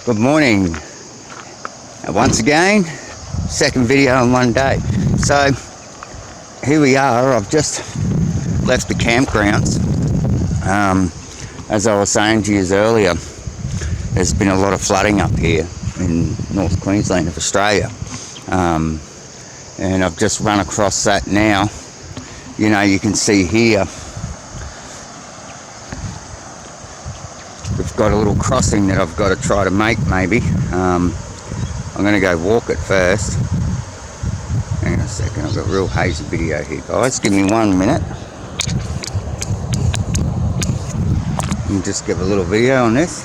Good morning. Once again, second video in one day. So here we are. I've just left the campgrounds. As I was saying to you earlier, there's been a lot of flooding up here in North Queensland of Australia. And I've just run across that now. You know, you can see here we've got a little crossing that I've got to try to make maybe. I'm going to go walk it first. Hang on a second, I've got a real hazy video here, guys. Give me 1 minute. Let me just give a little video on this.